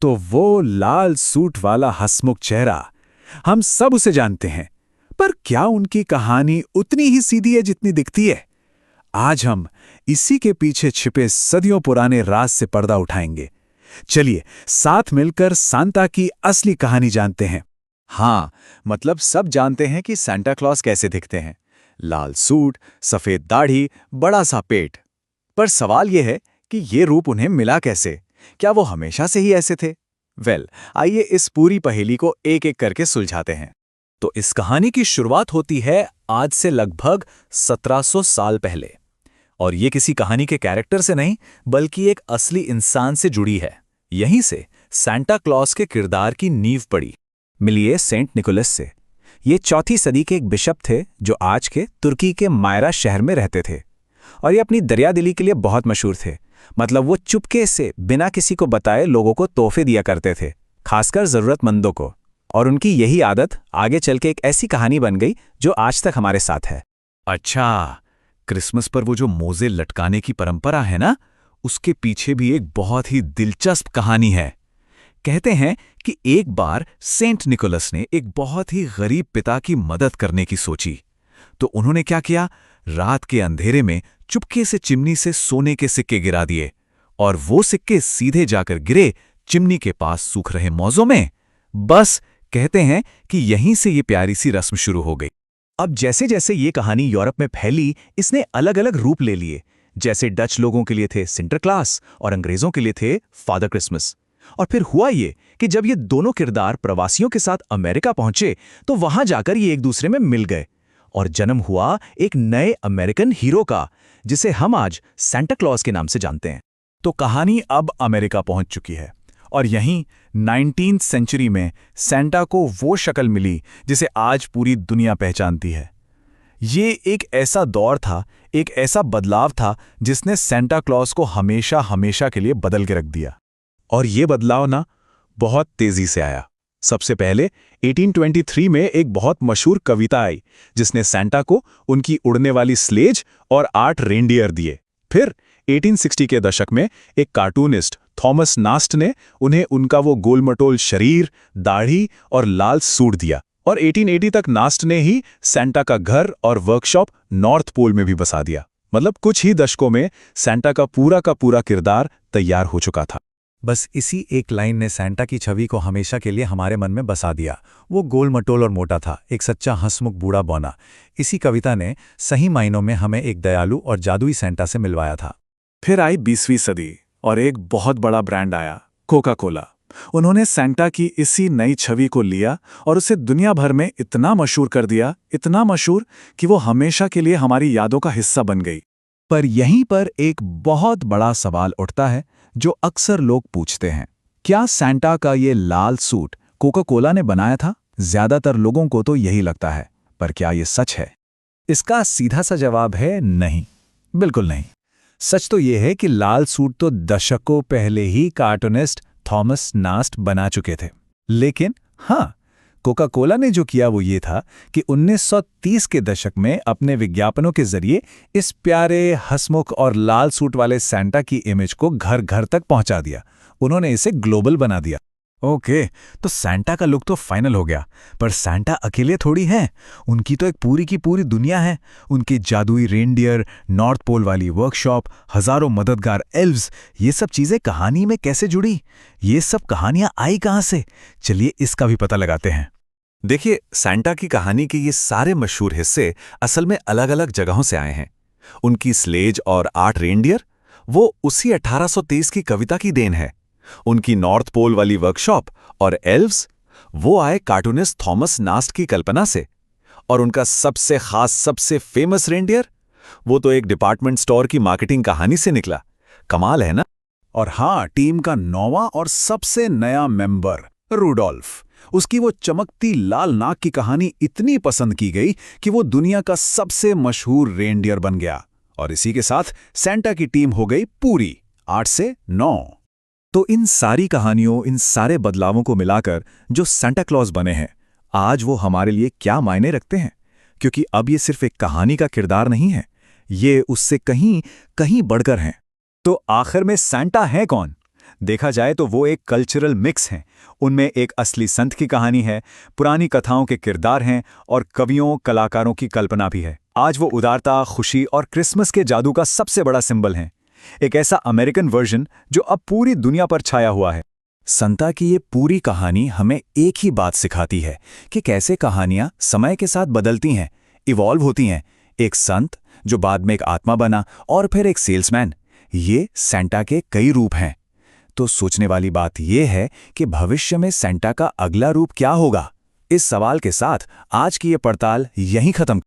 तो वो लाल सूट वाला हंसमुख चेहरा, हम सब उसे जानते हैं, पर क्या उनकी कहानी उतनी ही सीधी है जितनी दिखती है? आज हम इसी के पीछे छिपे सदियों पुराने राज से पर्दा उठाएंगे। चलिए साथ मिलकर सांता की असली कहानी जानते हैं। हाँ, मतलब सब जानते हैं कि सांता क्लॉज कैसे दिखते हैं। लाल सूट, सफेद दाढ़ी, बड़ा सा पेट। पर सवाल यह है कि ये रूप उन्हें मिला कैसे? क्या वो हमेशा से ही ऐसे थे? आइए इस पूरी पहेली को एक एक करके सुलझाते हैं। तो इस कहानी की शुरुआत होती है आज से लगभग 1700 साल पहले। और ये किसी कहानी के कैरेक्टर से नहीं, बल्कि एक असली इंसान से जुड़ी है। यहीं से सांता क्लॉज के किरदार की नींव पड़ी। मिलिए सेंट निकोलस से। ये 4वीं सदी के एक बिशप थे जो आज के तुर्की के मायरा शहर में रहते थे। और ये अपनी दरियादिली के लिए बहुत मशहूर थे। मतलब वो चुपके से बिना किसी को बताए लोगों को तोहफे दिया करते थे, खासकर जरूरतमंदों को। और उनकी यही आदत आगे चल के एक ऐसी कहानी बन गई जो आज तक हमारे साथ है। अच्छा, क्रिसमस पर वो जो मोजे लटकाने की परंपरा है ना, उसके पीछे भी एक बहुत ही दिलचस्प कहानी है। कहते हैं कि एक बार सेंट निकोलस ने एक बहुत ही गरीब पिता की मदद करने की सोची। तो उन्होंने क्या किया? रात के अंधेरे में चुपके से चिमनी से सोने के सिक्के गिरा दिए, और वो सिक्के सीधे जाकर गिरे चिमनी के पास सूख रहे मौजों में। बस कहते हैं कि यहीं से ये प्यारी सी रस्म शुरू हो गई। अब जैसे जैसे ये कहानी यूरोप में फैली, इसने अलग अलग रूप ले लिए। जैसे डच लोगों के लिए थे सिंटरक्लास और अंग्रेजों के लिए थे फादर क्रिसमस। और फिर हुआ ये कि जब ये दोनों किरदार प्रवासियों के साथ अमेरिका पहुंचे, तो वहां जाकर ये एक दूसरे में मिल गए और जन्म हुआ एक नए अमेरिकन हीरो का, जिसे हम आज सांता क्लॉज के नाम से जानते हैं। तो कहानी अब अमेरिका पहुंच चुकी है और यहीं 19वीं सेंचुरी में सांता को वो शक्ल मिली जिसे आज पूरी दुनिया पहचानती है। ये एक ऐसा दौर था, एक ऐसा बदलाव था जिसने सांता क्लॉज को हमेशा हमेशा के लिए बदल के रख दिया। और ये बदलाव ना बहुत तेजी से आया। सबसे पहले 1823 में एक बहुत मशहूर कविता आई जिसने सांता को उनकी उड़ने वाली स्लेज और 8 रेनडियर दिए। फिर 1860 के दशक में एक कार्टूनिस्ट थॉमस नास्ट ने उन्हें उनका वो गोलमटोल शरीर, दाढ़ी और लाल सूट दिया। और 1880 तक नास्ट ने ही सांता का घर और वर्कशॉप नॉर्थ पोल में भी बसा दिया। मतलब कुछ ही दशकों में सांता का पूरा किरदार तैयार हो चुका था। बस इसी एक लाइन ने सांता की छवि को हमेशा के लिए हमारे मन में बसा दिया। वो गोल मटोल और मोटा था, एक सच्चा हंसमुख बूढ़ा बौना। इसी कविता ने सही मायनों में हमें एक दयालु और जादुई सांता से मिलवाया था। फिर आई 20वीं सदी और एक बहुत बड़ा ब्रांड आया, कोका कोला। उन्होंने सांता की इसी नई छवि को लिया और उसे दुनिया भर में इतना मशहूर कर दिया, इतना मशहूर कि वो हमेशा के लिए हमारी यादों का हिस्सा बन गई। पर यहीं पर एक बहुत बड़ा सवाल उठता है जो अक्सर लोग पूछते हैं, क्या सांता का ये लाल सूट कोका कोला ने बनाया था? ज्यादातर लोगों को तो यही लगता है, पर क्या ये सच है? इसका सीधा सा जवाब है नहीं, बिल्कुल नहीं। सच तो यह है कि लाल सूट तो दशकों पहले ही कार्टूनिस्ट थॉमस नास्ट बना चुके थे। लेकिन हाँ, कोका कोला ने जो किया वो ये था कि 1930 के दशक में अपने विज्ञापनों के जरिए इस प्यारे हंसमुख और लाल सूट वाले सांता की इमेज को घर घर तक पहुंचा दिया। उन्होंने इसे ग्लोबल बना दिया। ओके, तो सांता का लुक तो फाइनल हो गया, पर सांता अकेले थोड़ी हैं। उनकी तो एक पूरी की पूरी दुनिया है। उनके जादुई रेनडियर, नॉर्थ पोल वाली वर्कशॉप, हजारों मददगार एल्व्स, ये सब चीजें कहानी में कैसे जुड़ी? ये सब कहानियां आई कहां से? चलिए इसका भी पता लगाते हैं। देखिए, सांता की कहानी के ये सारे मशहूर हिस्से असल में अलग अलग जगहों से आए हैं। उनकी स्लेज और 8 रेनडियर वो उसी 1823 की कविता की देन है। उनकी नॉर्थ पोल वाली वर्कशॉप और एल्व्स वो आए कार्टूनिस्ट थॉमस नास्ट की कल्पना से। और उनका सबसे खास, सबसे फेमस रेनडियर, वो तो एक डिपार्टमेंट स्टोर की मार्केटिंग कहानी से निकला। कमाल है ना? और हाँ, टीम का 9वां और सबसे नया मेंबर रूडोल्फ, उसकी वो चमकती लाल नाक की कहानी इतनी पसंद की गई कि वो दुनिया का सबसे मशहूर रेनडियर बन गया। और इसी के साथ सांता की टीम हो गई पूरी 8 से 9। तो इन सारी कहानियों, इन सारे बदलावों को मिलाकर जो सांता क्लॉज बने हैं, आज वो हमारे लिए क्या मायने रखते हैं? क्योंकि अब ये सिर्फ एक कहानी का किरदार नहीं है, ये उससे कहीं कहीं बढ़कर हैं। तो आखिर में सांता है कौन? देखा जाए तो वो एक कल्चरल मिक्स हैं। उनमें एक असली संत की कहानी है, पुरानी कथाओं के किरदार हैं और कवियों कलाकारों की कल्पना भी है। आज वो उदारता, खुशी और क्रिसमस के जादू का सबसे बड़ा सिंबल है। एक ऐसा अमेरिकन वर्जन जो अब पूरी दुनिया पर छाया हुआ है। संता की ये पूरी कहानी हमें एक ही बात सिखाती है कि कैसे कहानियां समय के साथ बदलती हैं, इवॉल्व होती हैं। एक संत जो बाद में एक आत्मा बना और फिर एक सेल्समैन, ये सेंटा के कई रूप हैं। तो सोचने वाली बात यह है कि भविष्य में सेंटा का अगला रूप क्या होगा। इस सवाल के साथ आज की ये पड़ताल यहीं खत्म